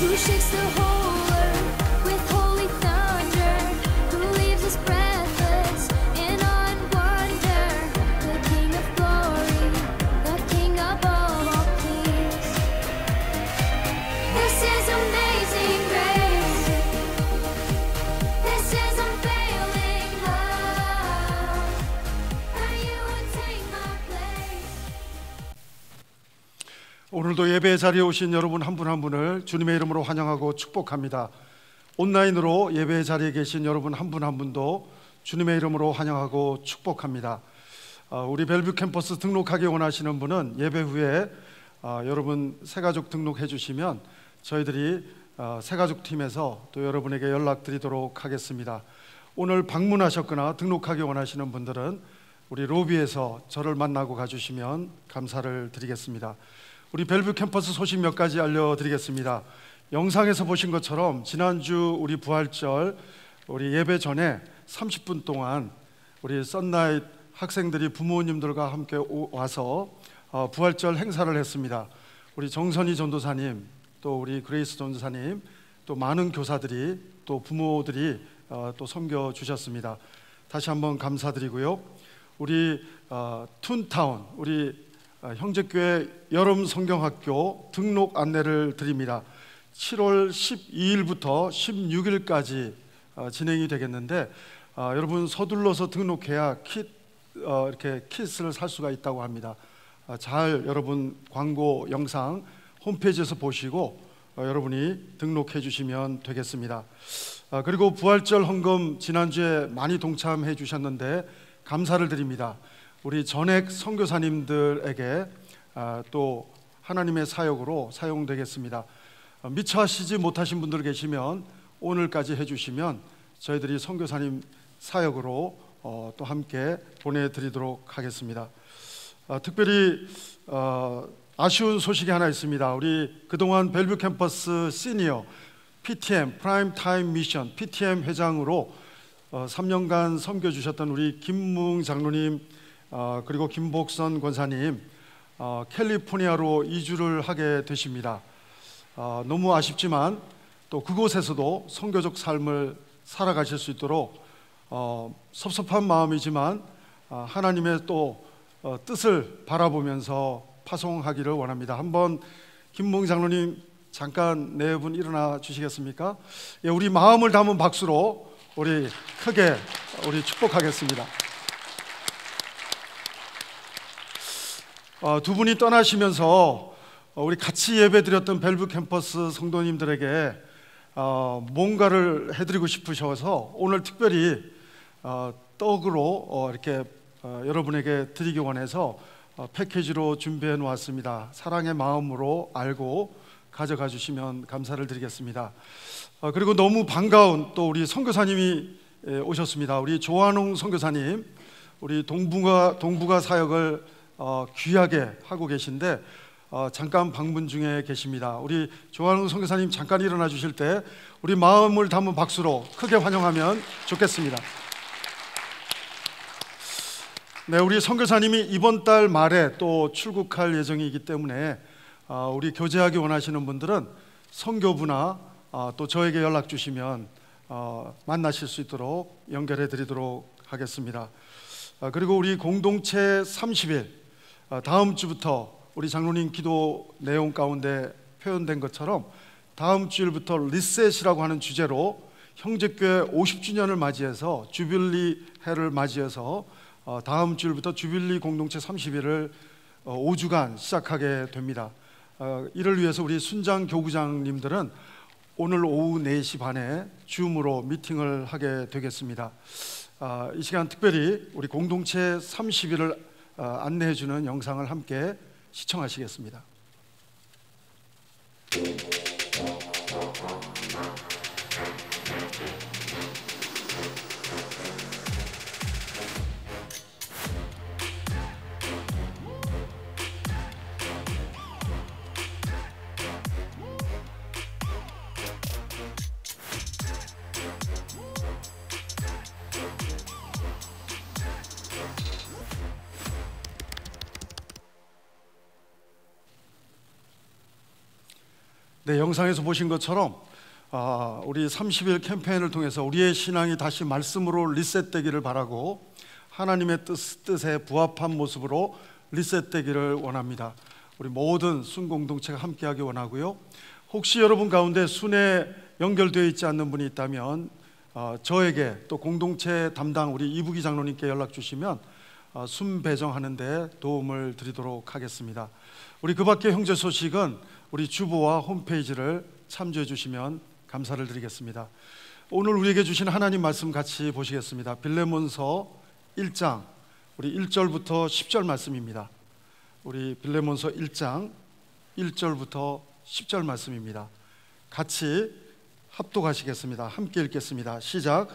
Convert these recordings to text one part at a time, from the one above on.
Who shakes the whole earth with holy thunder? Who leaves us breathless in awe and wonder? The King of glory, the King above all kings. This is amazing grace. This is unfailing love. That you would take my place. 오늘도 예배 자리에 오신 여러분 한 분 한 분을 주님의 이름으로 환영하고 축복합니다. 온라인으로 예배 자리에 계신 여러분 한 분 한 분도 주님의 이름으로 환영하고 축복합니다. 우리 벨뷰 캠퍼스 등록하기 원하시는 분은 예배 후에 여러분 새가족 등록해 주시면 저희들이 새가족 팀에서 또 여러분에게 연락드리도록 하겠습니다. 오늘 방문하셨거나 등록하기 원하시는 분들은 우리 로비에서 저를 만나고 가주시면 감사를 드리겠습니다. 우리 벨뷰 캠퍼스 소식 몇 가지 알려드리겠습니다. 영상에서 보신 것처럼 지난주 우리 부활절 우리 예배 전에 30분 동안 우리 썬나잇 학생들이 부모님들과 함께 와서 부활절 행사를 했습니다. 우리 정선희 전도사님, 또 우리 그레이스 전도사님, 또 많은 교사들이 또 부모들이 또 섬겨 주셨습니다. 다시 한번 감사드리고요. 우리 툰타운 우리 형제교회 여름 성경학교 등록 안내를 드립니다. 7월 12일부터 16일까지 진행이 되겠는데 여러분 서둘러서 등록해야 이렇게 킷을 살 수가 있다고 합니다. 잘 여러분 광고 영상 홈페이지에서 보시고 여러분이 등록해 주시면 되겠습니다. 그리고 부활절 헌금 지난주에 많이 동참해 주셨는데 감사를 드립니다. 우리 전액 선교사님들에게 또 하나님의 사역으로 사용되겠습니다. 미처 하시지 못하신 분들 계시면 오늘까지 해주시면 저희들이 선교사님 사역으로 또 함께 보내드리도록 하겠습니다. 특별히 아쉬운 소식이 하나 있습니다. 우리 그동안 벨뷰 캠퍼스 시니어 PTM 프라임 타임 미션 PTM 회장으로 3년간 섬겨주셨던 우리 김무웅 장로님 그리고 김복선 권사님 캘리포니아로 이주를 하게 되십니다. 너무 아쉽지만 또 그곳에서도 선교적 삶을 살아가실 수 있도록 섭섭한 마음이지만 하나님의 또 뜻을 바라보면서 파송하기를 원합니다. 한번 김무웅 장로님 잠깐 네 분 일어나 주시겠습니까? 예, 우리 마음을 담은 박수로 우리 크게 우리 축복하겠습니다. 두 분이 떠나시면서 우리 같이 예배드렸던 벨뷰 캠퍼스 성도님들에게 뭔가를 해드리고 싶으셔서 오늘 특별히 떡으로 이렇게 여러분에게 드리기 원해서 패키지로 준비해 놓았습니다. 사랑의 마음으로 알고 가져가 주시면 감사를 드리겠습니다. 그리고 너무 반가운 또 우리 선교사님이 오셨습니다. 우리 조한웅 선교사님, 우리 동북아 사역을 귀하게 하고 계신데 잠깐 방문 중에 계십니다. 우리 조한웅 선교사님 잠깐 일어나 주실 때 우리 마음을 담은 박수로 크게 환영하면 좋겠습니다. 네, 우리 선교사님이 이번 달 말에 또 출국할 예정이기 때문에 우리 교제하기 원하시는 분들은 선교부나 또 저에게 연락 주시면 만나실 수 있도록 연결해 드리도록 하겠습니다. 그리고 우리 공동체 30일 다음 주부터 우리 장로님 기도 내용 가운데 표현된 것처럼 다음 주일부터 리셋이라고 하는 주제로 형제교회 50주년을 맞이해서 주빌리 해를 맞이해서 다음 주일부터 주빌리 공동체 30일을 5주간 시작하게 됩니다. 이를 위해서 우리 순장 교구장님들은 오늘 오후 4시 반에 줌으로 미팅을 하게 되겠습니다. 이 시간 특별히 우리 공동체 30일을 안내해 주는 영상을 함께 시청하시겠습니다. 네, 영상에서 보신 것처럼 우리 30일 캠페인을 통해서 우리의 신앙이 다시 말씀으로 리셋되기를 바라고 하나님의 뜻에 부합한 모습으로 리셋되기를 원합니다. 우리 모든 순공동체가 함께하기 원하고요. 혹시 여러분 가운데 순에 연결되어 있지 않는 분이 있다면 저에게 또 공동체 담당 우리 이부기 장로님께 연락 주시면 순 배정하는 데 도움을 드리도록 하겠습니다. 우리 그 밖에 형제 소식은 우리 주보와 홈페이지를 참조해 주시면 감사를 드리겠습니다. 오늘 우리에게 주신 하나님 말씀 같이 보시겠습니다. 빌레몬서 1장 우리 1절부터 10절 말씀입니다. 우리 빌레몬서 1장 1절부터 10절 말씀입니다. 같이 합독하시겠습니다. 함께 읽겠습니다. 시작.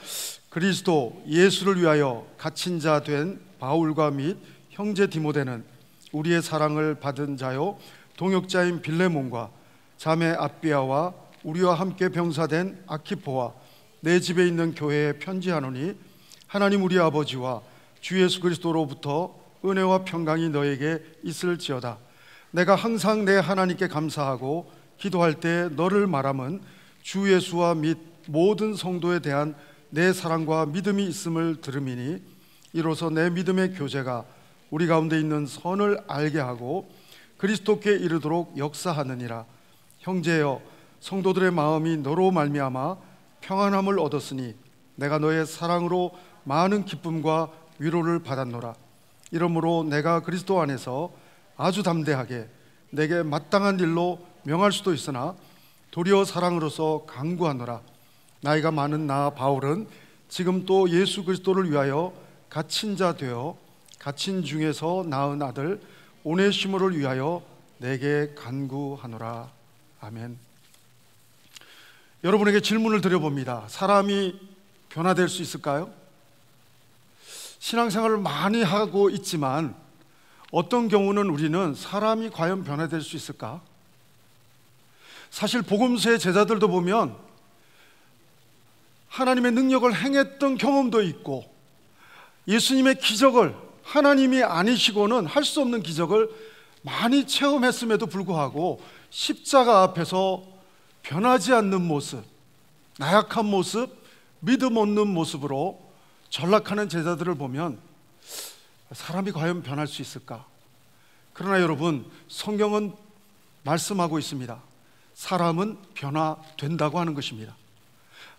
그리스도 예수를 위하여 갇힌 자 된 바울과 및 형제 디모데는 우리의 사랑을 받은 자요 동역자인 빌레몬과 자매 아비아와 우리와 함께 병사된 아키포와 내 집에 있는 교회에 편지하노니 하나님 우리 아버지와 주 예수 그리스도로부터 은혜와 평강이 너에게 있을지어다. 내가 항상 내 하나님께 감사하고 기도할 때 너를 말함은 주 예수와 및 모든 성도에 대한 내 사랑과 믿음이 있음을 들음이니 이로써 내 믿음의 교제가 우리 가운데 있는 선을 알게 하고 그리스도께 이르도록 역사하느니라. 형제여, 성도들의 마음이 너로 말미암아 평안함을 얻었으니 내가 너의 사랑으로 많은 기쁨과 위로를 받았노라. 이러므로 내가 그리스도 안에서 아주 담대하게 내게 마땅한 일로 명할 수도 있으나 도리어 사랑으로서 간구하노라. 나이가 많은 나 바울은 지금 또 예수 그리스도를 위하여 갇힌 자 되어 갇힌 중에서 낳은 아들 오네시모를 위하여 내게 간구하노라. 아멘. 여러분에게 질문을 드려봅니다. 사람이 변화될 수 있을까요? 신앙생활을 많이 하고 있지만 어떤 경우는 우리는 사람이 과연 변화될 수 있을까? 사실 복음서의 제자들도 보면 하나님의 능력을 행했던 경험도 있고 예수님의 기적을 하나님이 아니시고는 할 수 없는 기적을 많이 체험했음에도 불구하고 십자가 앞에서 변하지 않는 모습, 나약한 모습, 믿음 없는 모습으로 전락하는 제자들을 보면 사람이 과연 변할 수 있을까? 그러나 여러분, 성경은 말씀하고 있습니다. 사람은 변화된다고 하는 것입니다.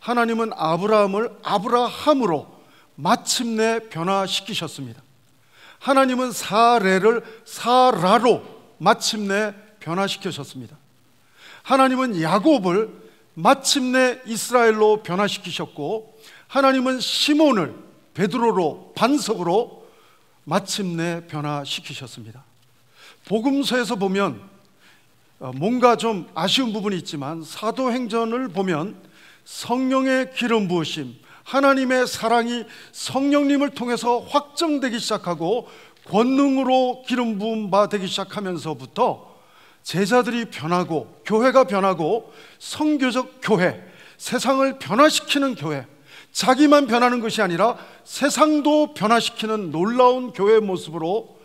하나님은 아브라함을 아브라함으로 마침내 변화시키셨습니다. 하나님은 사레를 사라로 마침내 변화시키셨습니다. 하나님은 야곱을 마침내 이스라엘로 변화시키셨고 하나님은 시몬을 베드로로 반석으로 마침내 변화시키셨습니다. 복음서에서 보면 뭔가 좀 아쉬운 부분이 있지만 사도행전을 보면 성령의 기름 부으심, 하나님의 사랑이 성령님을 통해서 확정되기 시작하고 권능으로 기름 부음 바 되기 시작하면서부터 제자들이 변하고 교회가 변하고 선교적 교회, 세상을 변화시키는 교회, 자기만 변하는 것이 아니라 세상도 변화시키는 놀라운 교회의 모습으로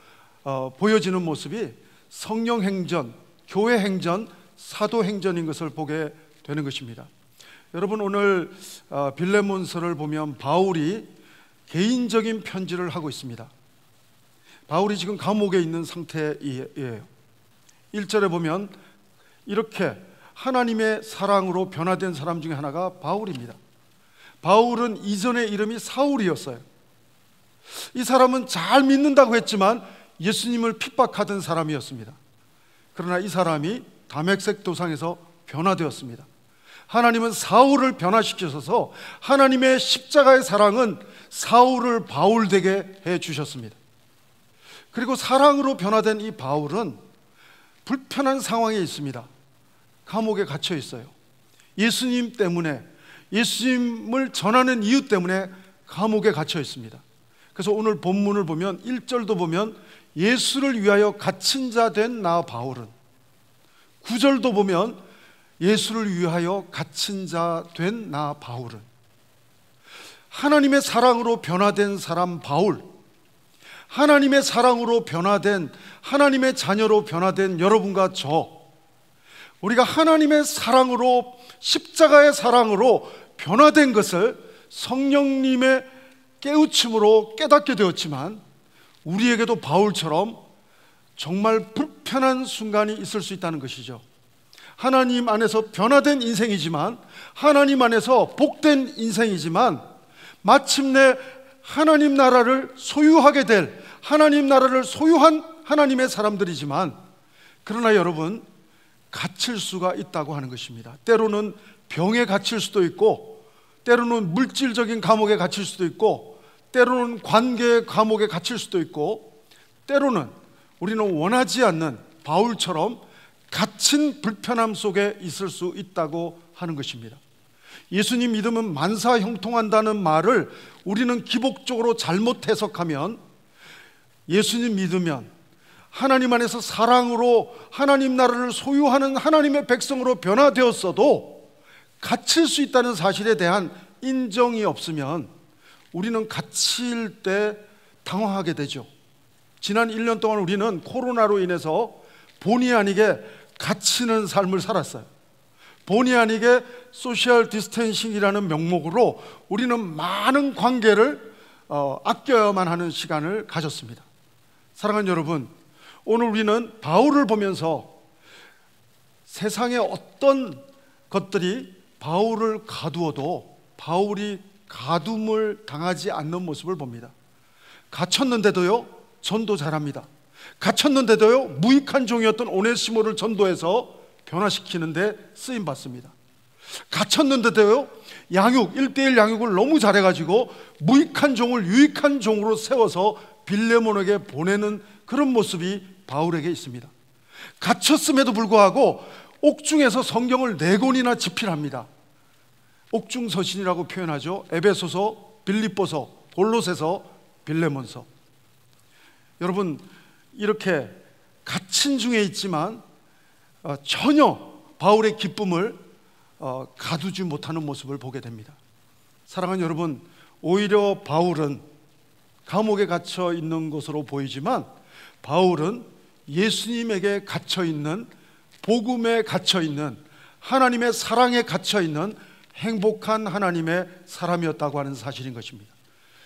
보여지는 모습이 성령행전, 교회행전, 사도행전인 것을 보게 되는 것입니다. 여러분, 오늘 빌레몬서를 보면 바울이 개인적인 편지를 하고 있습니다. 바울이 지금 감옥에 있는 상태예요. 1절에 보면 이렇게 하나님의 사랑으로 변화된 사람 중에 하나가 바울입니다. 바울은 이전의 이름이 사울이었어요. 이 사람은 잘 믿는다고 했지만 예수님을 핍박하던 사람이었습니다. 그러나 이 사람이 다메섹 도상에서 변화되었습니다. 하나님은 사울을 변화시키셔서 하나님의 십자가의 사랑은 사울을 바울되게 해주셨습니다. 그리고 사랑으로 변화된 이 바울은 불편한 상황에 있습니다. 감옥에 갇혀 있어요. 예수님 때문에, 예수님을 전하는 이유 때문에 감옥에 갇혀 있습니다. 그래서 오늘 본문을 보면 1절도 보면 예수를 위하여 갇힌 자 된 나 바울은, 9절도 보면 예수를 위하여 갇힌 자 된 나 바울은, 하나님의 사랑으로 변화된 사람 바울, 하나님의 사랑으로 변화된, 하나님의 자녀로 변화된 여러분과 저, 우리가 하나님의 사랑으로, 십자가의 사랑으로 변화된 것을 성령님의 깨우침으로 깨닫게 되었지만, 우리에게도 바울처럼 정말 불편한 순간이 있을 수 있다는 것이죠. 하나님 안에서 변화된 인생이지만, 하나님 안에서 복된 인생이지만, 마침내 하나님 나라를 소유하게 될, 하나님 나라를 소유한 하나님의 사람들이지만, 그러나 여러분, 갇힐 수가 있다고 하는 것입니다. 때로는 병에 갇힐 수도 있고, 때로는 물질적인 감옥에 갇힐 수도 있고, 때로는 관계의 감옥에 갇힐 수도 있고, 때로는 우리는 원하지 않는 바울처럼 갇힌 불편함 속에 있을 수 있다고 하는 것입니다. 예수님 믿으면 만사 형통한다는 말을 우리는 기복적으로 잘못 해석하면, 예수님 믿으면 하나님 안에서 사랑으로 하나님 나라를 소유하는 하나님의 백성으로 변화되었어도 갇힐 수 있다는 사실에 대한 인정이 없으면 우리는 갇힐 때 당황하게 되죠. 지난 1년 동안 우리는 코로나로 인해서 본의 아니게 갇히는 삶을 살았어요. 본의 아니게 소셜 디스텐싱이라는 명목으로 우리는 많은 관계를 아껴야만 하는 시간을 가졌습니다. 사랑하는 여러분, 오늘 우리는 바울을 보면서 세상의 어떤 것들이 바울을 가두어도 바울이 가둠을 당하지 않는 모습을 봅니다. 갇혔는데도요, 전도 잘합니다. 갇혔는데도요, 무익한 종이었던 오네시모를 전도해서 변화시키는데 쓰임받습니다. 갇혔는데도요, 양육, 1:1 양육을 너무 잘해가지고 무익한 종을 유익한 종으로 세워서 빌레몬에게 보내는 그런 모습이 바울에게 있습니다. 갇혔음에도 불구하고 옥중에서 성경을 4권이나 집필합니다. 옥중서신이라고 표현하죠. 에베소서, 빌립보서, 골로새서, 빌레몬서. 여러분, 이렇게 갇힌 중에 있지만 전혀 바울의 기쁨을 가두지 못하는 모습을 보게 됩니다. 사랑하는 여러분, 오히려 바울은 감옥에 갇혀 있는 것으로 보이지만 바울은 예수님에게 갇혀 있는, 복음에 갇혀 있는, 하나님의 사랑에 갇혀 있는 행복한 하나님의 사람이었다고 하는 사실인 것입니다.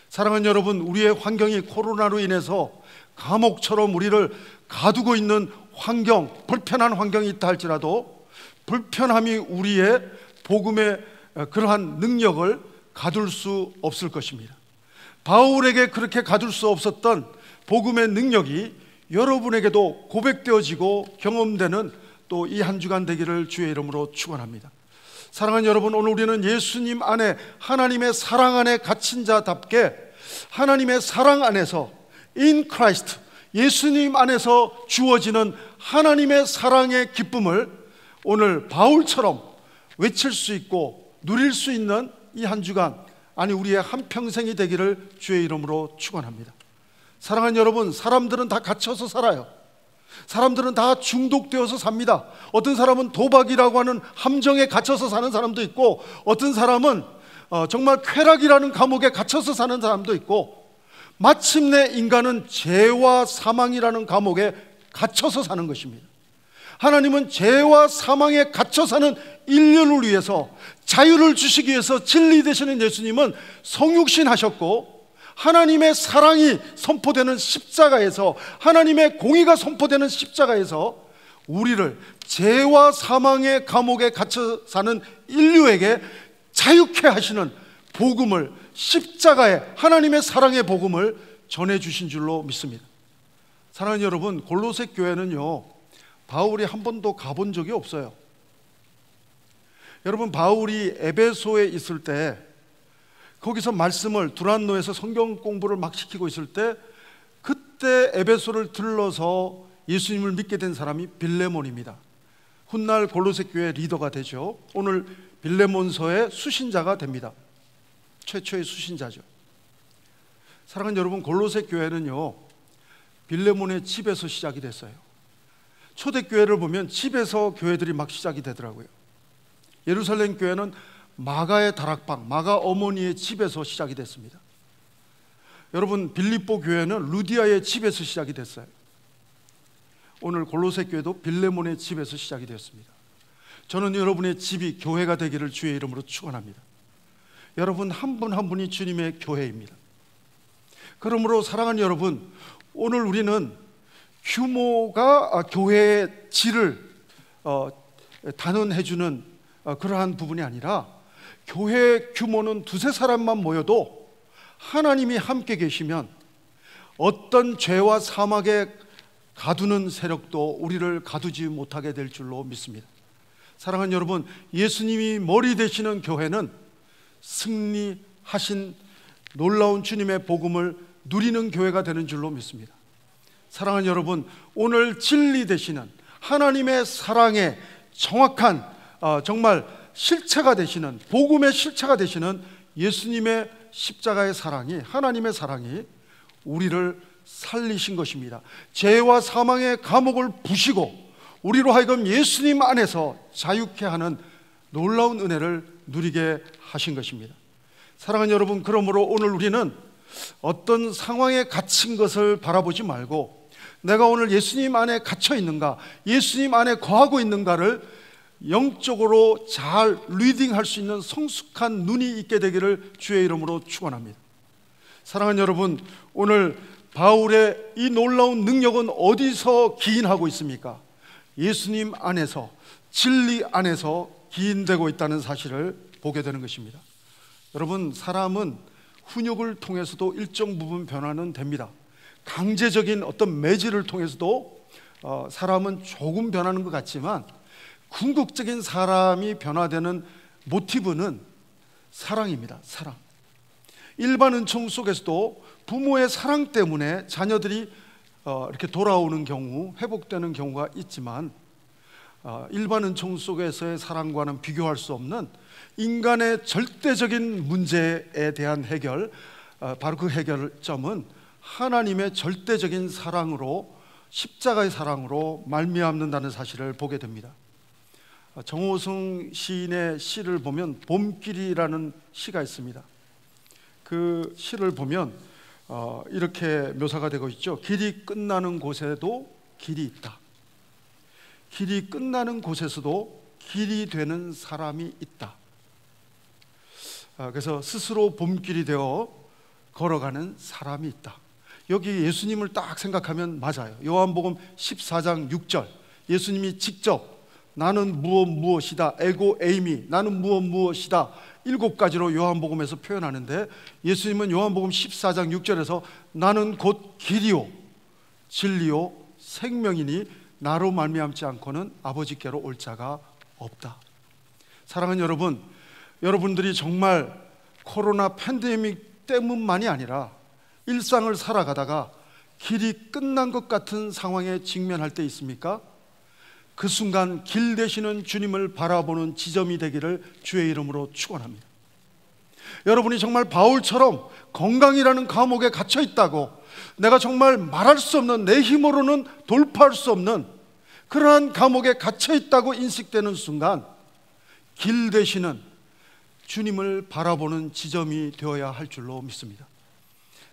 사랑하는 여러분, 우리의 환경이 코로나로 인해서 감옥처럼 우리를 가두고 있는 환경, 불편한 환경이 있다 할지라도 불편함이 우리의 복음의 그러한 능력을 가둘 수 없을 것입니다. 바울에게 그렇게 가둘 수 없었던 복음의 능력이 여러분에게도 고백되어지고 경험되는 또 이 한 주간 되기를 주의 이름으로 축원합니다. 사랑하는 여러분, 오늘 우리는 예수님 안에, 하나님의 사랑 안에 갇힌 자답게 하나님의 사랑 안에서 in Christ, 예수님 안에서 주어지는 하나님의 사랑의 기쁨을 오늘 바울처럼 외칠 수 있고 누릴 수 있는 이 한 주간, 아니 우리의 한평생이 되기를 주의 이름으로 축원합니다. 사랑하는 여러분, 사람들은 다 갇혀서 살아요. 사람들은 다 중독되어서 삽니다. 어떤 사람은 도박이라고 하는 함정에 갇혀서 사는 사람도 있고, 어떤 사람은 정말 쾌락이라는 감옥에 갇혀서 사는 사람도 있고, 마침내 인간은 죄와 사망이라는 감옥에 갇혀서 사는 것입니다. 하나님은 죄와 사망에 갇혀 사는 인류를 위해서, 자유를 주시기 위해서 진리 되시는 예수님은 성육신 하셨고, 하나님의 사랑이 선포되는 십자가에서, 하나님의 공의가 선포되는 십자가에서 우리를 죄와 사망의 감옥에 갇혀 사는 인류에게 자유케 하시는 복음을, 십자가의 하나님의 사랑의 복음을 전해주신 줄로 믿습니다. 사랑하는 여러분, 골로새 교회는요, 바울이 한 번도 가본 적이 없어요. 여러분, 바울이 에베소에 있을 때, 거기서 말씀을 두란노에서 성경 공부를 막 시키고 있을 때, 그때 에베소를 들러서 예수님을 믿게 된 사람이 빌레몬입니다. 훗날 골로새 교회 리더가 되죠. 오늘 빌레몬서의 수신자가 됩니다. 최초의 수신자죠. 사랑하는 여러분, 골로새 교회는요, 빌레몬의 집에서 시작이 됐어요. 초대교회를 보면 집에서 교회들이 막 시작이 되더라고요. 예루살렘 교회는 마가의 다락방, 마가 어머니의 집에서 시작이 됐습니다. 여러분, 빌립보 교회는 루디아의 집에서 시작이 됐어요. 오늘 골로새 교회도 빌레몬의 집에서 시작이 되었습니다. 저는 여러분의 집이 교회가 되기를 주의 이름으로 축원합니다. 여러분 한 분 한 분이 주님의 교회입니다. 그러므로 사랑하는 여러분, 오늘 우리는 규모가 교회의 질을 단언해주는 그러한 부분이 아니라, 교회 규모는 두세 사람만 모여도 하나님이 함께 계시면 어떤 죄와 사막에 가두는 세력도 우리를 가두지 못하게 될 줄로 믿습니다. 사랑하는 여러분, 예수님이 머리 되시는 교회는 승리하신 놀라운 주님의 복음을 누리는 교회가 되는 줄로 믿습니다. 사랑하는 여러분, 오늘 진리 되시는 하나님의 사랑의 정확한 정말 실체가 되시는, 복음의 실체가 되시는 예수님의 십자가의 사랑이, 하나님의 사랑이 우리를 살리신 것입니다. 죄와 사망의 감옥을 부시고 우리로 하여금 예수님 안에서 자유케 하는 놀라운 은혜를 누리게 하신 것입니다. 사랑하는 여러분, 그러므로 오늘 우리는 어떤 상황에 갇힌 것을 바라보지 말고, 내가 오늘 예수님 안에 갇혀 있는가, 예수님 안에 거하고 있는가를 영적으로 잘 리딩할 수 있는 성숙한 눈이 있게 되기를 주의 이름으로 축원합니다. 사랑하는 여러분, 오늘 바울의 이 놀라운 능력은 어디서 기인하고 있습니까? 예수님 안에서, 진리 안에서 기인되고 있다는 사실을 보게 되는 것입니다. 여러분, 사람은 훈육을 통해서도 일정 부분 변화는 됩니다. 강제적인 어떤 매질을 통해서도 사람은 조금 변하는 것 같지만, 궁극적인 사람이 변화되는 모티브는 사랑입니다. 사랑. 일반 은총 속에서도 부모의 사랑 때문에 자녀들이 이렇게 돌아오는 경우, 회복되는 경우가 있지만, 일반 은총 속에서의 사랑과는 비교할 수 없는 인간의 절대적인 문제에 대한 해결, 바로 그 해결점은 하나님의 절대적인 사랑으로, 십자가의 사랑으로 말미암는다는 사실을 보게 됩니다. 정호승 시인의 시를 보면 봄길이라는 시가 있습니다. 그 시를 보면 이렇게 묘사가 되고 있죠. 길이 끝나는 곳에도 길이 있다. 길이 끝나는 곳에서도 길이 되는 사람이 있다. 그래서 스스로 봄길이 되어 걸어가는 사람이 있다. 여기 예수님을 딱 생각하면 맞아요. 요한복음 14장 6절, 예수님이 직접 나는 무엇이다, 에고 에이미, 나는 무엇이다, 7가지로 요한복음에서 표현하는데, 예수님은 요한복음 14장 6절에서 나는 곧 길이요 진리요 생명이니 나로 말미암지 않고는 아버지께로 올 자가 없다. 사랑하는 여러분, 여러분들이 정말 코로나 팬데믹 때문만이 아니라 일상을 살아가다가 길이 끝난 것 같은 상황에 직면할 때 있습니까? 그 순간 길 되시는 주님을 바라보는 지점이 되기를 주의 이름으로 축원합니다. 여러분이 정말 바울처럼 건강이라는 감옥에 갇혀 있다고, 내가 정말 말할 수 없는, 내 힘으로는 돌파할 수 없는 그러한 감옥에 갇혀 있다고 인식되는 순간 길 되시는 주님을 바라보는 지점이 되어야 할 줄로 믿습니다.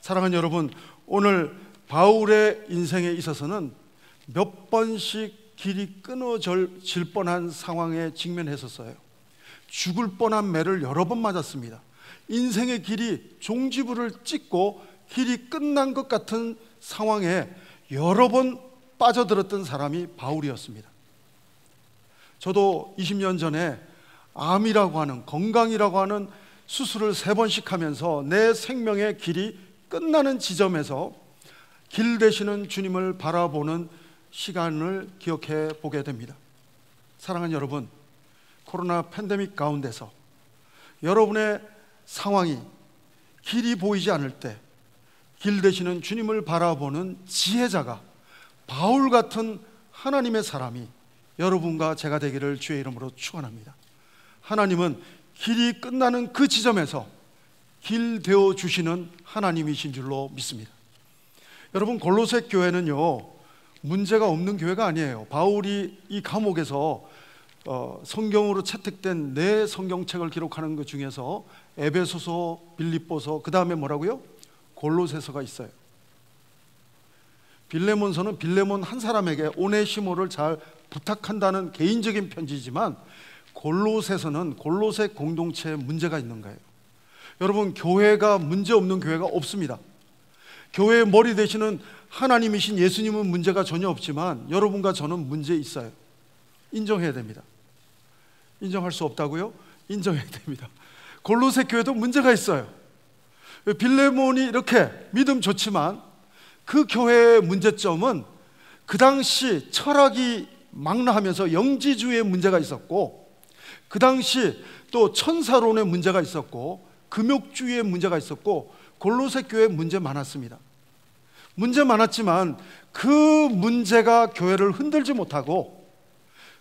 사랑하는 여러분, 오늘 바울의 인생에 있어서는 몇 번씩 길이 끊어질 뻔한 상황에 직면했었어요. 죽을 뻔한 매를 여러 번 맞았습니다. 인생의 길이 종지부를 찍고 길이 끝난 것 같은 상황에 여러 번 빠져들었던 사람이 바울이었습니다. 저도 20년 전에 암이라고 하는, 건강이라고 하는 수술을 3번씩 하면서 내 생명의 길이 끝나는 지점에서 길 되시는 주님을 바라보는 시간을 기억해 보게 됩니다. 사랑하는 여러분, 코로나 팬데믹 가운데서 여러분의 상황이 길이 보이지 않을 때 길 되시는 주님을 바라보는 지혜자가, 바울 같은 하나님의 사람이 여러분과 제가 되기를 주의 이름으로 축원합니다. 하나님은 길이 끝나는 그 지점에서 길 되어 주시는 하나님이신 줄로 믿습니다. 여러분, 골로새 교회는요, 문제가 없는 교회가 아니에요. 바울이 이 감옥에서 성경으로 채택된 4 성경책을 기록하는 것 중에서 에베소서, 빌립보서, 그 다음에 뭐라고요? 골로새서가 있어요. 빌레몬서는 빌레몬 한 사람에게 오네시모를 잘 부탁한다는 개인적인 편지지만 골로새서는 골로새 공동체에 문제가 있는 거예요. 여러분, 교회가 문제 없는 교회가 없습니다. 교회의 머리 되시는 하나님이신 예수님은 문제가 전혀 없지만 여러분과 저는 문제 있어요. 인정해야 됩니다. 인정할 수 없다고요? 인정해야 됩니다. 골로새 교회도 문제가 있어요. 빌레몬이 이렇게 믿음 좋지만 그 교회의 문제점은 그 당시 철학이 망라하면서 영지주의의 문제가 있었고, 그 당시 또 천사론의 문제가 있었고, 금욕주의의 문제가 있었고, 골로새 교회에 문제 많았습니다. 문제 많았지만 그 문제가 교회를 흔들지 못하고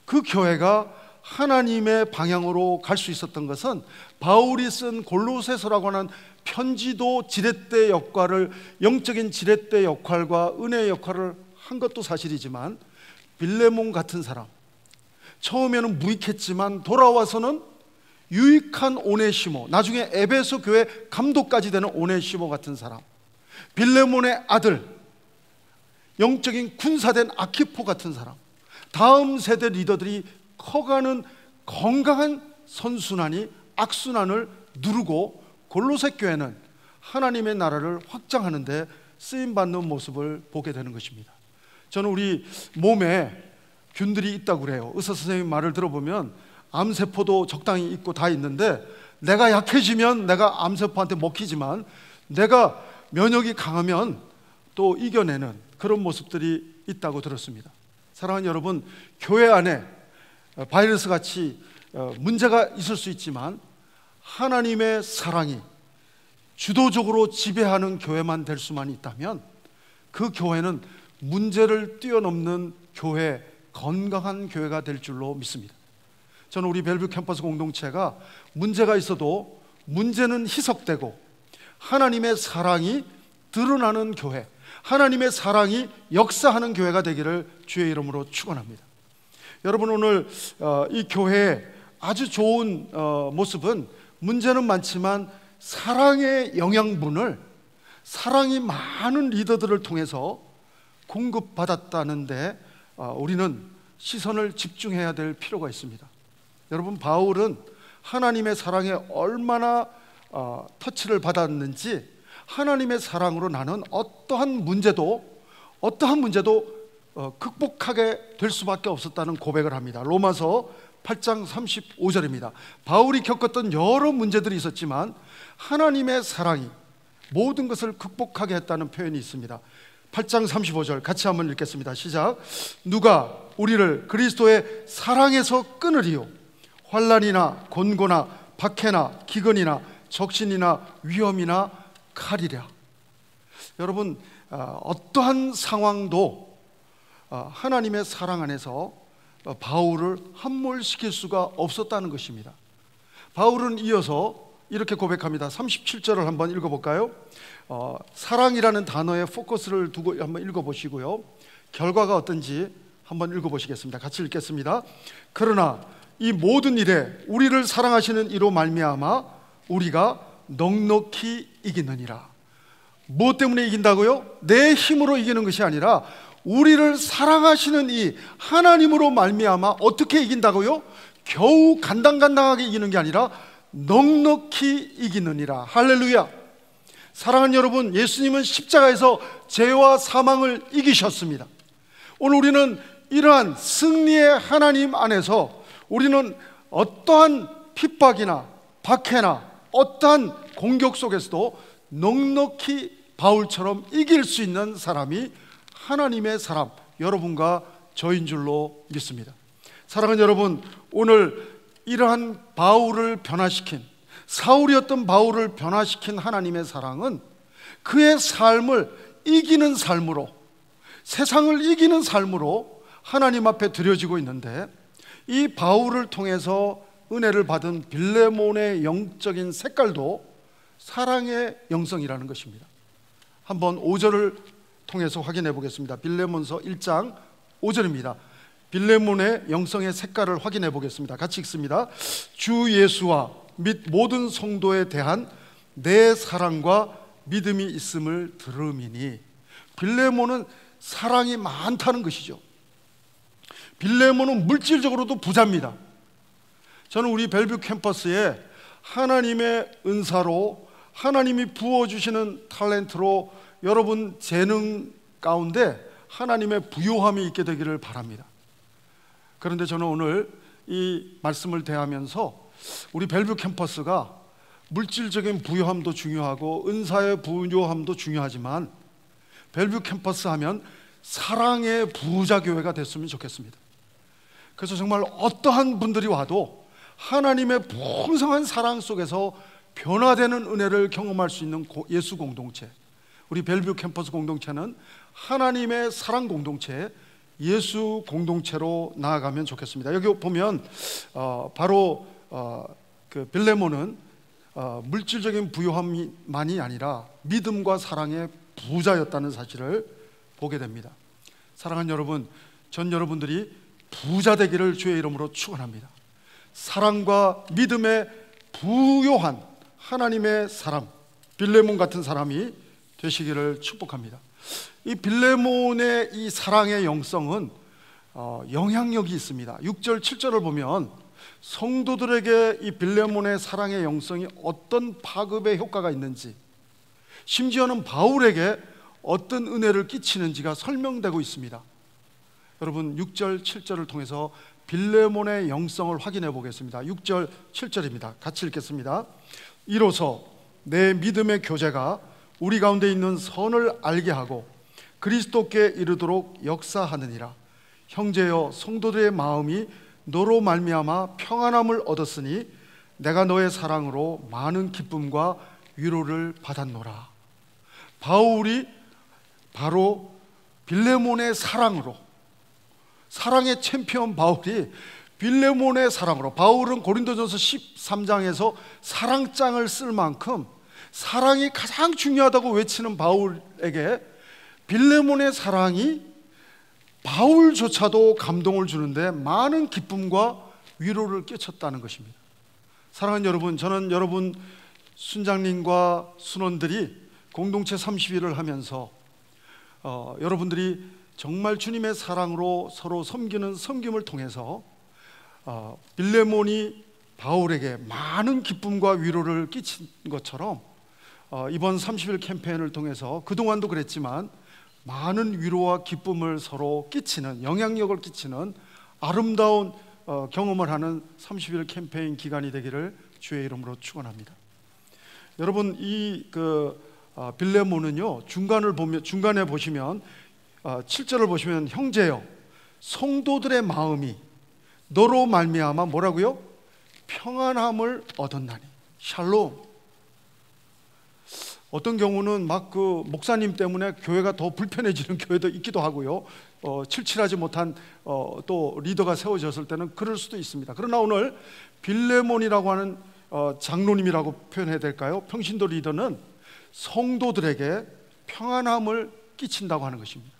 그 교회가 하나님의 방향으로 갈 수 있었던 것은 바울이 쓴 골로새서라고 하는 편지도 지렛대 역할을, 영적인 지렛대 역할과 은혜의 역할을 한 것도 사실이지만, 빌레몬 같은 사람, 처음에는 무익했지만 돌아와서는 유익한 오네시모, 나중에 에베소 교회 감독까지 되는 오네시모 같은 사람, 빌레몬의 아들, 영적인 군사된 아키포 같은 사람, 다음 세대 리더들이 커가는 건강한 선순환이 악순환을 누르고 골로새 교회는 하나님의 나라를 확장하는 데 쓰임받는 모습을 보게 되는 것입니다. 저는 우리 몸에 균들이 있다고 그래요. 의사 선생님 말을 들어보면 암세포도 적당히 있고 다 있는데, 내가 약해지면 내가 암세포한테 먹히지만 내가 면역이 강하면 또 이겨내는 그런 모습들이 있다고 들었습니다. 사랑하는 여러분, 교회 안에 바이러스 같이 문제가 있을 수 있지만 하나님의 사랑이 주도적으로 지배하는 교회만 될 수만 있다면 그 교회는 문제를 뛰어넘는 교회, 건강한 교회가 될 줄로 믿습니다. 저는 우리 벨뷰 캠퍼스 공동체가 문제가 있어도 문제는 희석되고 하나님의 사랑이 드러나는 교회, 하나님의 사랑이 역사하는 교회가 되기를 주의 이름으로 축원합니다. 여러분, 오늘 이 교회의 아주 좋은 모습은 문제는 많지만 사랑의 영양분을 사랑이 많은 리더들을 통해서 공급받았다는데 우리는 시선을 집중해야 될 필요가 있습니다. 여러분, 바울은 하나님의 사랑에 얼마나 터치를 받았는지, 하나님의 사랑으로 나는 어떠한 문제도 극복하게 될 수밖에 없었다는 고백을 합니다. 로마서 8장 35절입니다. 바울이 겪었던 여러 문제들이 있었지만 하나님의 사랑이 모든 것을 극복하게 했다는 표현이 있습니다. 8장 35절 같이 한번 읽겠습니다. 시작. 누가 우리를 그리스도의 사랑에서 끊으리요? 환난이나 곤고나 박해나 기근이나 적신이나 위험이나 칼이랴. 여러분, 어떠한 상황도 하나님의 사랑 안에서 바울을 함몰시킬 수가 없었다는 것입니다. 바울은 이어서 이렇게 고백합니다. 37절을 한번 읽어볼까요? 사랑이라는 단어에 포커스를 두고 한번 읽어보시고요, 결과가 어떤지 한번 읽어보시겠습니다. 같이 읽겠습니다. 그러나 이 모든 일에 우리를 사랑하시는 이로 말미암아 우리가 넉넉히 이기느니라. 무엇 때문에 이긴다고요? 내 힘으로 이기는 것이 아니라 우리를 사랑하시는 이 하나님으로 말미암아 어떻게 이긴다고요? 겨우 간당간당하게 이기는 게 아니라 넉넉히 이기느니라. 할렐루야. 사랑하는 여러분, 예수님은 십자가에서 죄와 사망을 이기셨습니다. 오늘 우리는 이러한 승리의 하나님 안에서 우리는 어떠한 핍박이나 박해나 어떠한 공격 속에서도 넉넉히 바울처럼 이길 수 있는 사람이 하나님의 사람, 여러분과 저인 줄로 믿습니다. 사랑하는 여러분, 오늘 이러한 바울을 변화시킨, 사울이었던 바울을 변화시킨 하나님의 사랑은 그의 삶을 이기는 삶으로, 세상을 이기는 삶으로 하나님 앞에 드려지고 있는데, 이 바울을 통해서 은혜를 받은 빌레몬의 영적인 색깔도 사랑의 영성이라는 것입니다. 한번 5절을 통해서 확인해 보겠습니다. 빌레몬서 1장 5절입니다. 빌레몬의 영성의 색깔을 확인해 보겠습니다. 같이 읽습니다. 주 예수와 및 모든 성도에 대한 내 사랑과 믿음이 있음을 들음이니. 빌레몬은 사랑이 많다는 것이죠. 빌레몬은 물질적으로도 부자입니다. 저는 우리 벨뷰 캠퍼스에 하나님의 은사로, 하나님이 부어주시는 탤런트로 여러분 재능 가운데 하나님의 부요함이 있게 되기를 바랍니다. 그런데 저는 오늘 이 말씀을 대하면서 우리 벨뷰 캠퍼스가 물질적인 부요함도 중요하고 은사의 부요함도 중요하지만 벨뷰 캠퍼스 하면 사랑의 부자 교회가 됐으면 좋겠습니다. 그래서 정말 어떠한 분들이 와도 하나님의 풍성한 사랑 속에서 변화되는 은혜를 경험할 수 있는 예수 공동체, 우리 벨뷰 캠퍼스 공동체는 하나님의 사랑 공동체, 예수 공동체로 나아가면 좋겠습니다. 여기 보면 바로 그 빌레몬은 물질적인 부요함만이 아니라 믿음과 사랑의 부자였다는 사실을 보게 됩니다. 사랑하는 여러분, 전 여러분들이 부자 되기를 주의 이름으로 축원합니다. 사랑과 믿음의 부요한 하나님의 사람, 빌레몬 같은 사람이 되시기를 축복합니다. 이 빌레몬의 이 사랑의 영성은 영향력이 있습니다. 6절 7절을 보면 성도들에게 이 빌레몬의 사랑의 영성이 어떤 파급의 효과가 있는지, 심지어는 바울에게 어떤 은혜를 끼치는지가 설명되고 있습니다. 여러분 6절 7절을 통해서 빌레몬의 영성을 확인해 보겠습니다. 6절 7절입니다. 같이 읽겠습니다. 이로써 내 믿음의 교제가 우리 가운데 있는 선을 알게 하고 그리스도께 이르도록 역사하느니라. 형제여, 성도들의 마음이 너로 말미암아 평안함을 얻었으니 내가 너의 사랑으로 많은 기쁨과 위로를 받았노라. 바울이 바로 빌레몬의 사랑으로, 사랑의 챔피언 바울이 빌레몬의 사랑으로, 바울은 고린도전서 13장에서 사랑장을 쓸 만큼 사랑이 가장 중요하다고 외치는 바울에게 빌레몬의 사랑이 바울조차도 감동을 주는데 많은 기쁨과 위로를 끼쳤다는 것입니다. 사랑하는 여러분, 저는 여러분 순장님과 순원들이 공동체 30일을 하면서 여러분들이 정말 주님의 사랑으로 서로 섬기는 섬김을 통해서 빌레몬이 바울에게 많은 기쁨과 위로를 끼친 것처럼 이번 30일 캠페인을 통해서 그동안도 그랬지만 많은 위로와 기쁨을 서로 끼치는, 영향력을 끼치는 아름다운 경험을 하는 30일 캠페인 기간이 되기를 주의 이름으로 축원합니다. 여러분 이 빌레몬은요, 중간에 보시면 7절을 보시면 형제여, 성도들의 마음이 너로 말미암아 뭐라고요? 평안함을 얻었나니. 샬롬. 어떤 경우는 막 그 목사님 때문에 교회가 더 불편해지는 교회도 있기도 하고요. 칠칠하지 못한 또 리더가 세워졌을 때는 그럴 수도 있습니다. 그러나 오늘 빌레몬이라고 하는 장로님이라고 표현해야 될까요? 평신도 리더는 성도들에게 평안함을 끼친다고 하는 것입니다.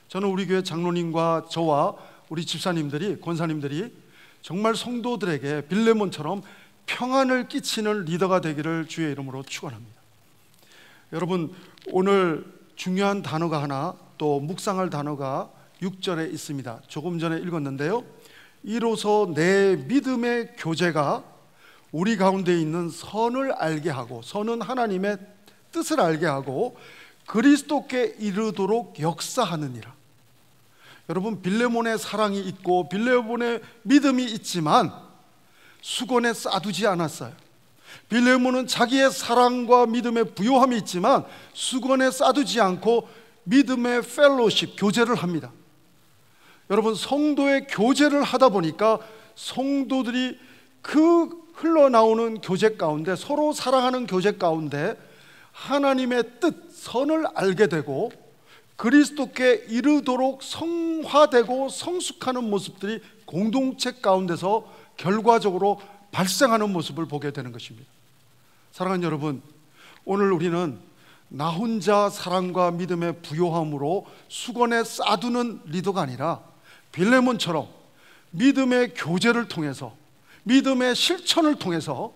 저는 우리 교회 장로님과 저와 우리 집사님들이, 권사님들이 정말 성도들에게 빌레몬처럼 평안을 끼치는 리더가 되기를 주의 이름으로 축원합니다. 여러분 오늘 중요한 단어가 하나, 또 묵상할 단어가 6절에 있습니다. 조금 전에 읽었는데요, 이로써 내 믿음의 교제가 우리 가운데 있는 선을 알게 하고, 선은 하나님의 뜻을 알게 하고 그리스도께 이르도록 역사하느니라. 여러분 빌레몬의 사랑이 있고 빌레몬의 믿음이 있지만 수건에 싸두지 않았어요. 빌레몬은 자기의 사랑과 믿음의 부요함이 있지만 수건에 싸두지 않고 믿음의 펠로십, 교제를 합니다. 여러분 성도의 교제를 하다 보니까 성도들이 그 흘러나오는 교제 가운데, 서로 사랑하는 교제 가운데 하나님의 뜻, 선을 알게 되고 그리스도께 이르도록 성화되고 성숙하는 모습들이 공동체 가운데서 결과적으로 발생하는 모습을 보게 되는 것입니다. 사랑하는 여러분, 오늘 우리는 나 혼자 사랑과 믿음의 부요함으로 수건에 싸두는 리더가 아니라 빌레몬처럼 믿음의 교제를 통해서, 믿음의 실천을 통해서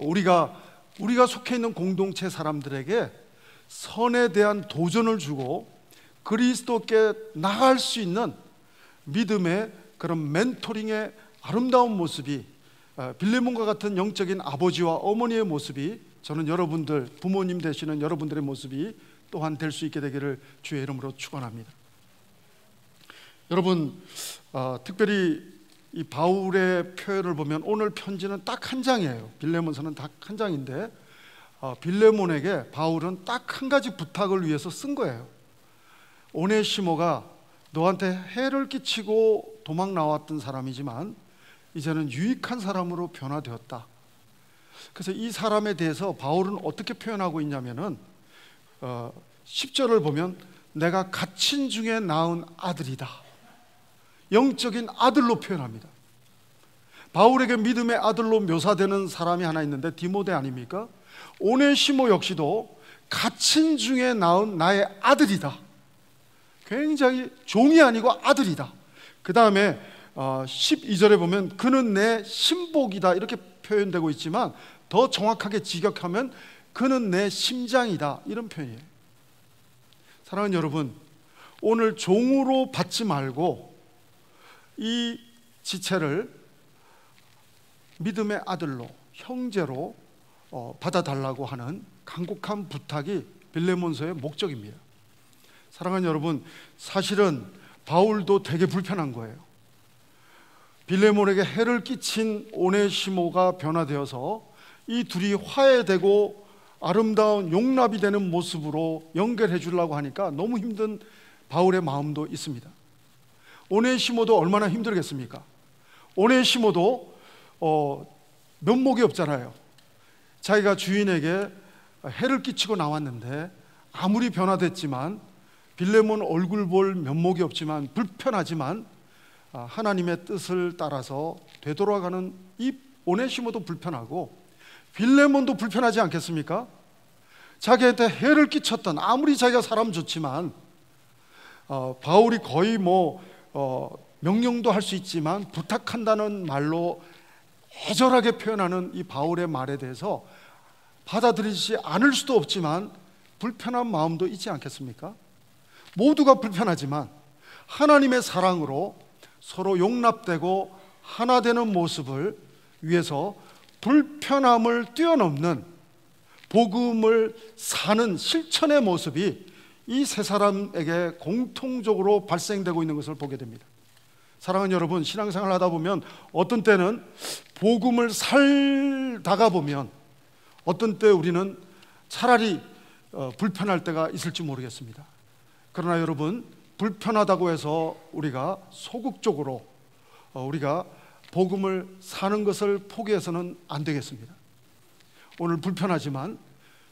우리가 속해 있는 공동체 사람들에게 선에 대한 도전을 주고 그리스도께 나아갈 수 있는 믿음의 그런 멘토링의 아름다운 모습이, 빌레몬과 같은 영적인 아버지와 어머니의 모습이, 저는 여러분들, 부모님 되시는 여러분들의 모습이 또한 될 수 있게 되기를 주의 이름으로 축원합니다. 여러분, 특별히 이 바울의 표현을 보면 오늘 편지는 딱 한 장이에요. 빌레몬서는 딱 한 장인데, 빌레몬에게 바울은 딱 한 가지 부탁을 위해서 쓴 거예요. 오네시모가 너한테 해를 끼치고 도망 나왔던 사람이지만 이제는 유익한 사람으로 변화되었다. 그래서 이 사람에 대해서 바울은 어떻게 표현하고 있냐면은 10절을 보면 내가 갇힌 중에 낳은 아들이다. 영적인 아들로 표현합니다. 바울에게 믿음의 아들로 묘사되는 사람이 하나 있는데 디모데 아닙니까? 오네시모 역시도 갇힌 중에 낳은 나의 아들이다. 굉장히 종이 아니고 아들이다. 그 다음에 12절에 보면 그는 내 신복이다 이렇게 표현되고 있지만 더 정확하게 직역하면 그는 내 심장이다 이런 표현이에요. 사랑하는 여러분, 오늘 종으로 받지 말고 이 지체를 믿음의 아들로, 형제로 받아달라고 하는 간곡한 부탁이 빌레몬서의 목적입니다. 사랑하는 여러분, 사실은 바울도 되게 불편한 거예요. 빌레몬에게 해를 끼친 오네시모가 변화되어서 이 둘이 화해되고 아름다운 용납이 되는 모습으로 연결해 주려고 하니까 너무 힘든 바울의 마음도 있습니다. 오네시모도 얼마나 힘들겠습니까? 오네시모도 면목이 없잖아요. 자기가 주인에게 해를 끼치고 나왔는데 아무리 변화됐지만 빌레몬 얼굴 볼 면목이 없지만 불편하지만 하나님의 뜻을 따라서 되돌아가는 이 오네시모도 불편하고 빌레몬도 불편하지 않겠습니까? 자기한테 해를 끼쳤던, 아무리 자기가 사람 좋지만 바울이 거의 명령도 할 수 있지만 부탁한다는 말로 애절하게 표현하는 이 바울의 말에 대해서 받아들이지 않을 수도 없지만 불편한 마음도 있지 않겠습니까? 모두가 불편하지만 하나님의 사랑으로 서로 용납되고 하나 되는 모습을 위해서 불편함을 뛰어넘는 복음을 사는 실천의 모습이 이 세 사람에게 공통적으로 발생되고 있는 것을 보게 됩니다. 사랑하는 여러분, 신앙생활을 하다 보면 어떤 때는 복음을 살다가 보면 어떤 때 우리는 차라리 불편할 때가 있을지 모르겠습니다. 그러나 여러분, 불편하다고 해서 우리가 소극적으로 우리가 복음을 사는 것을 포기해서는 안 되겠습니다. 오늘 불편하지만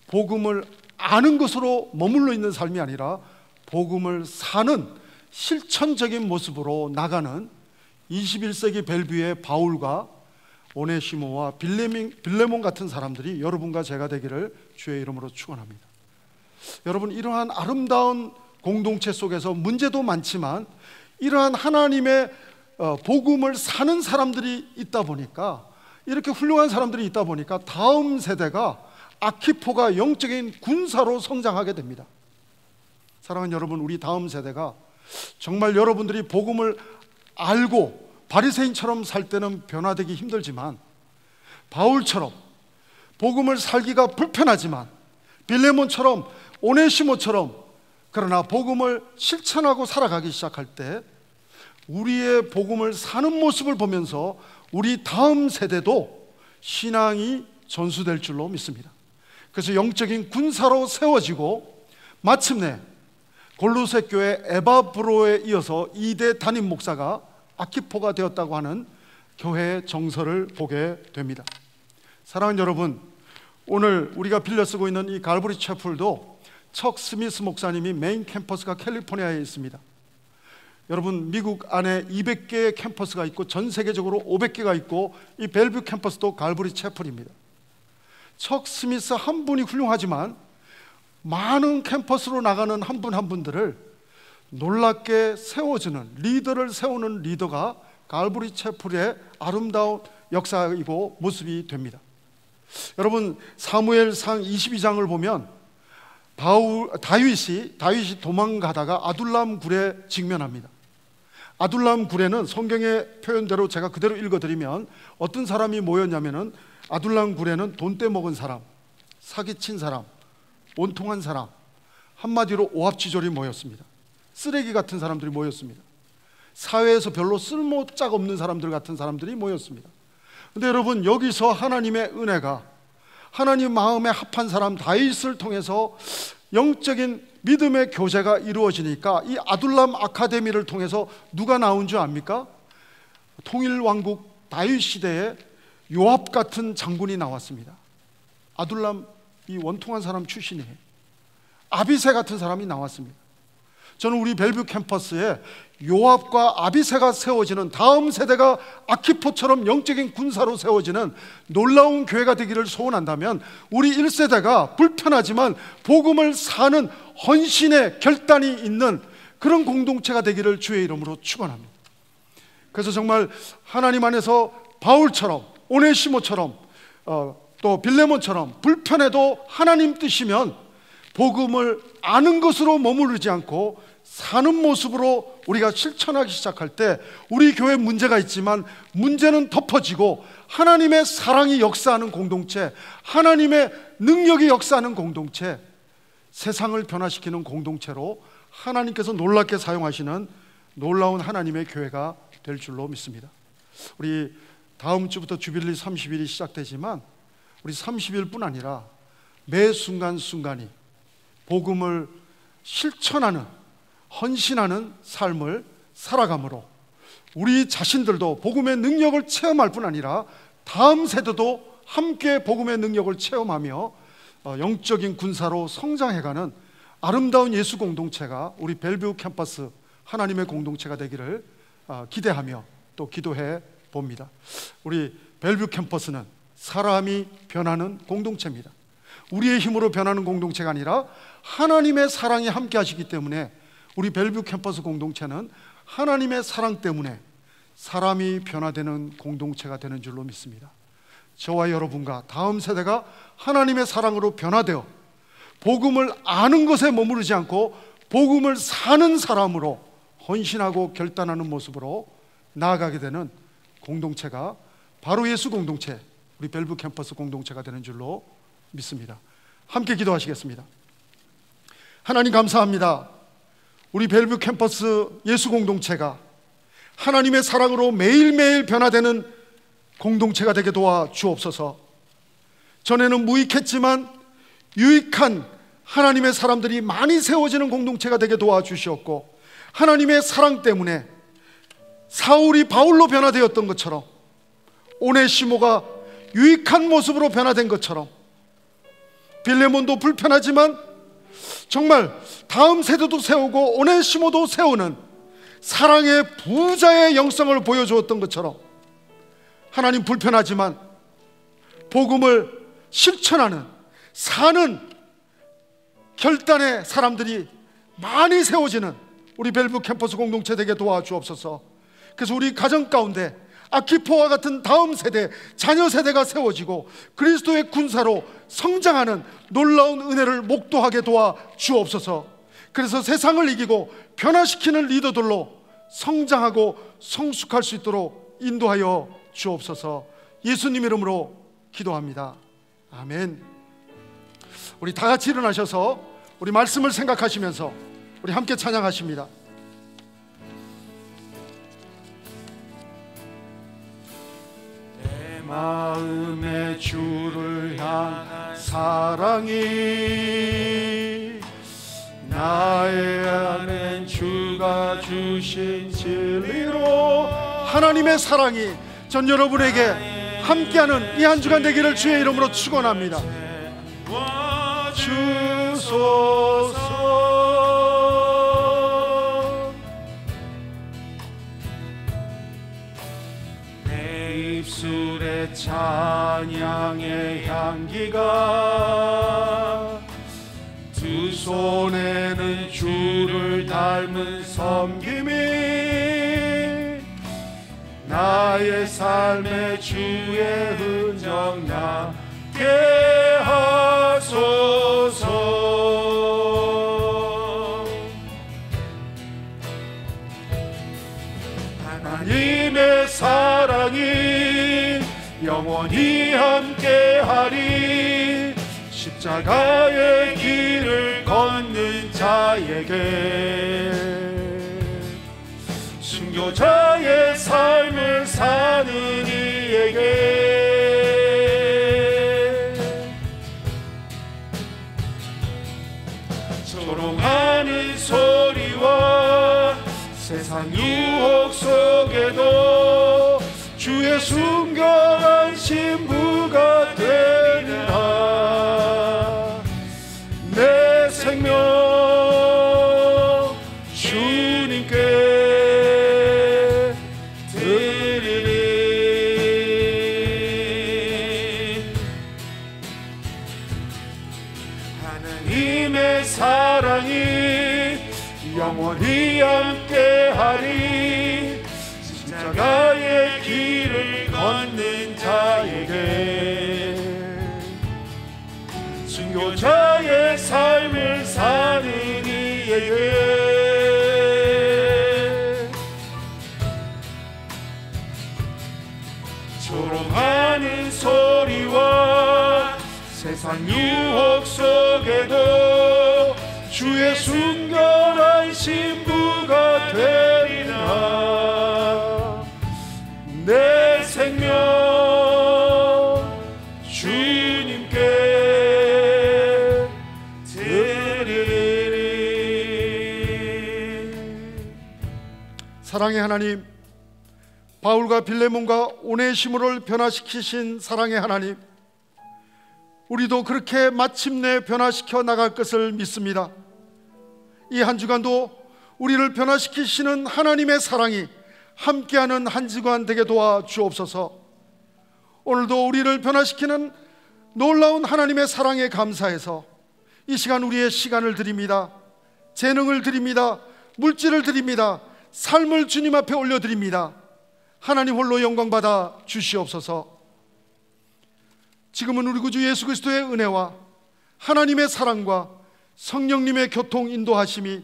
복음을 아는 것으로 머물러 있는 삶이 아니라 복음을 사는 실천적인 모습으로 나가는 21세기 벨뷰의 바울과 오네시모와 빌레몬 같은 사람들이 여러분과 제가 되기를 주의 이름으로 축원합니다. 여러분, 이러한 아름다운 공동체 속에서 문제도 많지만 이러한 하나님의 복음을 사는 사람들이 있다 보니까, 이렇게 훌륭한 사람들이 있다 보니까 다음 세대가 아키포가 영적인 군사로 성장하게 됩니다. 사랑하는 여러분, 우리 다음 세대가 정말 여러분들이 복음을 알고 바리새인처럼 살 때는 변화되기 힘들지만 바울처럼 복음을 살기가 불편하지만 빌레몬처럼 오네시모처럼 그러나 복음을 실천하고 살아가기 시작할 때 우리의 복음을 사는 모습을 보면서 우리 다음 세대도 신앙이 전수될 줄로 믿습니다. 그래서 영적인 군사로 세워지고 마침내 골로새 교회 에바브로에 이어서 2대 담임 목사가 아키포가 되었다고 하는 교회의 정서를 보게 됩니다. 사랑하는 여러분, 오늘 우리가 빌려 쓰고 있는 이 갈보리 채플도 척 스미스 목사님이 메인 캠퍼스가 캘리포니아에 있습니다. 여러분, 미국 안에 200개의 캠퍼스가 있고 전 세계적으로 500개가 있고 이 벨뷰 캠퍼스도 갈보리 채플입니다. 척 스미스 한 분이 훌륭하지만 많은 캠퍼스로 나가는 한 분 한 분들을 놀랍게 세워주는, 리더를 세우는 리더가 갈보리 채플의 아름다운 역사이고 모습이 됩니다. 여러분, 사무엘상 22장을 보면 다윗이 도망가다가 아둘람 굴에 직면합니다. 아둘람 굴에는 성경의 표현대로 제가 그대로 읽어드리면 어떤 사람이 모였냐면은 아둘람 굴에는 돈 떼먹은 사람, 사기친 사람, 원통한 사람, 한마디로 오합지졸이 모였습니다. 쓰레기 같은 사람들이 모였습니다. 사회에서 별로 쓸모짝 없는 사람들 같은 사람들이 모였습니다. 근데 여러분, 여기서 하나님의 은혜가, 하나님 마음에 합한 사람 다윗을 통해서 영적인 믿음의 교제가 이루어지니까 이 아둘람 아카데미를 통해서 누가 나온 줄 압니까? 통일왕국 다윗 시대에 요압 같은 장군이 나왔습니다. 아둘람, 이 원통한 사람 출신이에요. 아비새 같은 사람이 나왔습니다. 저는 우리 벨뷰 캠퍼스에 요압과 아비새가 세워지는, 다음 세대가 아키포처럼 영적인 군사로 세워지는 놀라운 교회가 되기를 소원한다면 우리 1세대가 불편하지만 복음을 사는 헌신의 결단이 있는 그런 공동체가 되기를 주의 이름으로 축원합니다. 그래서 정말 하나님 안에서 바울처럼, 오네시모처럼, 또 빌레몬처럼 불편해도 하나님 뜻이면 복음을 아는 것으로 머무르지 않고 사는 모습으로 우리가 실천하기 시작할 때 우리 교회 문제가 있지만 문제는 덮어지고 하나님의 사랑이 역사하는 공동체, 하나님의 능력이 역사하는 공동체, 세상을 변화시키는 공동체로 하나님께서 놀랍게 사용하시는 놀라운 하나님의 교회가 될 줄로 믿습니다. 우리 다음 주부터 주빌리 30일이 시작되지만 우리 30일뿐 아니라 매 순간순간이 복음을 실천하는, 헌신하는 삶을 살아감으로 우리 자신들도 복음의 능력을 체험할 뿐 아니라 다음 세대도 함께 복음의 능력을 체험하며 영적인 군사로 성장해가는 아름다운 예수 공동체가 우리 벨뷰 캠퍼스 하나님의 공동체가 되기를 기대하며 또 기도해 봅니다. 우리 벨뷰 캠퍼스는 사람이 변하는 공동체입니다. 우리의 힘으로 변하는 공동체가 아니라 하나님의 사랑이 함께 하시기 때문에 우리 벨뷰 캠퍼스 공동체는 하나님의 사랑 때문에 사람이 변화되는 공동체가 되는 줄로 믿습니다. 저와 여러분과 다음 세대가 하나님의 사랑으로 변화되어 복음을 아는 것에 머무르지 않고 복음을 사는 사람으로 헌신하고 결단하는 모습으로 나아가게 되는 공동체가 바로 예수 공동체, 우리 벨뷰 캠퍼스 공동체가 되는 줄로 믿습니다. 함께 기도하시겠습니다. 하나님 감사합니다. 우리 벨뷰 캠퍼스 예수 공동체가 하나님의 사랑으로 매일매일 변화되는 공동체가 되게 도와 주옵소서. 전에는 무익했지만 유익한 하나님의 사람들이 많이 세워지는 공동체가 되게 도와 주시었고, 하나님의 사랑 때문에 사울이 바울로 변화되었던 것처럼 오네시모가 유익한 모습으로 변화된 것처럼 빌레몬도 불편하지만 정말 다음 세대도 세우고 오네시모도 세우는 사랑의 부자의 영성을 보여주었던 것처럼 하나님 불편하지만 복음을 실천하는 사는 결단의 사람들이 많이 세워지는 우리 벨뷰 캠퍼스 공동체 되게 도와주옵소서. 그래서 우리 가정 가운데 아키포와 같은 다음 세대, 자녀 세대가 세워지고 그리스도의 군사로 성장하는 놀라운 은혜를 목도하게 도와주옵소서. 그래서 세상을 이기고 변화시키는 리더들로 성장하고 성숙할 수 있도록 인도하여 주옵소서. 예수님 이름으로 기도합니다. 아멘. 우리 다 같이 일어나셔서 우리 말씀을 생각하시면서 우리 함께 찬양하십니다. 내 마음의 주를 향한 사랑이 나의 안엔 주가 주신 진리로 하나님의 사랑이 전 여러분에게 함께하는 이 한 주간 되기를 주의 이름으로 축원합니다. 주소서. 내 입술에 찬양의 향기가 두 손에는 주를 닮은 섬김이 나의 삶의 주의 흔적 나게 하소서. 사랑이 영원히 함께하리. 십자가의 길을 걷는 자에게, 순교자의 삶을 사는 이에게 조롱하는 소리와 세상 유혹 속에도 주의 순결한 신부가 되리라. 내 생명 주님께 드리리. 하나님의 사랑이 영원히 함께하리. 십자가의 길을 걷는 자에게, 순교자의 삶을 사는 이에게 조롱하는 소리와 세상 유혹 속에도 주의 순결한 신부가 되리라. 내 생명 주님께 드리리. 사랑의 하나님, 바울과 빌레몬과 오네시모를 변화시키신 사랑의 하나님, 우리도 그렇게 마침내 변화시켜 나갈 것을 믿습니다. 이 한 주간도 우리를 변화시키시는 하나님의 사랑이 함께하는 한 주간 되게 도와 주옵소서. 오늘도 우리를 변화시키는 놀라운 하나님의 사랑에 감사해서 이 시간 우리의 시간을 드립니다. 재능을 드립니다. 물질을 드립니다. 삶을 주님 앞에 올려드립니다. 하나님 홀로 영광받아 주시옵소서. 지금은 우리 구주 예수 그리스도의 은혜와 하나님의 사랑과 성령님의 교통 인도하심이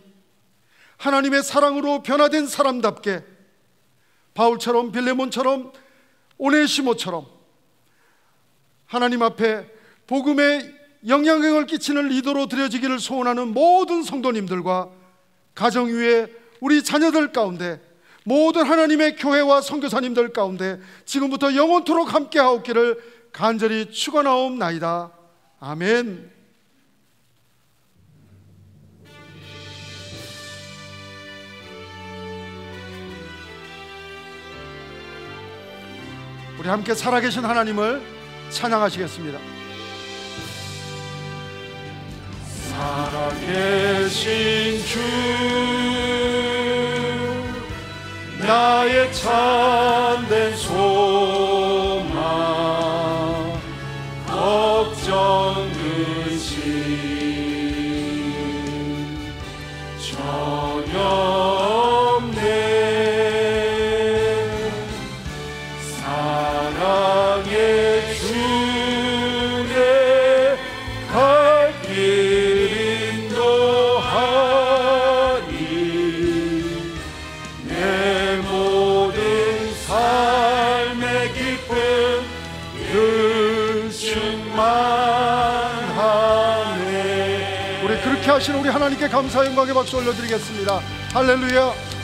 하나님의 사랑으로 변화된 사람답게 바울처럼 빌레몬처럼 오네시모처럼 하나님 앞에 복음의 영향력을 끼치는 리더로 드려지기를 소원하는 모든 성도님들과 가정 위에 우리 자녀들 가운데 모든 하나님의 교회와 선교사님들 가운데 지금부터 영원토록 함께하옵기를 간절히 축원하옵나이다. 아멘. 우리 함께 살아계신 하나님을 찬양하시겠습니다. 살아계신 주, 나의 참된 소망, 걱정 근심 전혀 없네. 사랑의 주의 갈 길 인도하니 내 모든 삶의 기쁨 그 충만하네. 우리 그렇게 하시는 우리 하나님께 감사 영광의 박수 올려드리겠습니다. 할렐루야.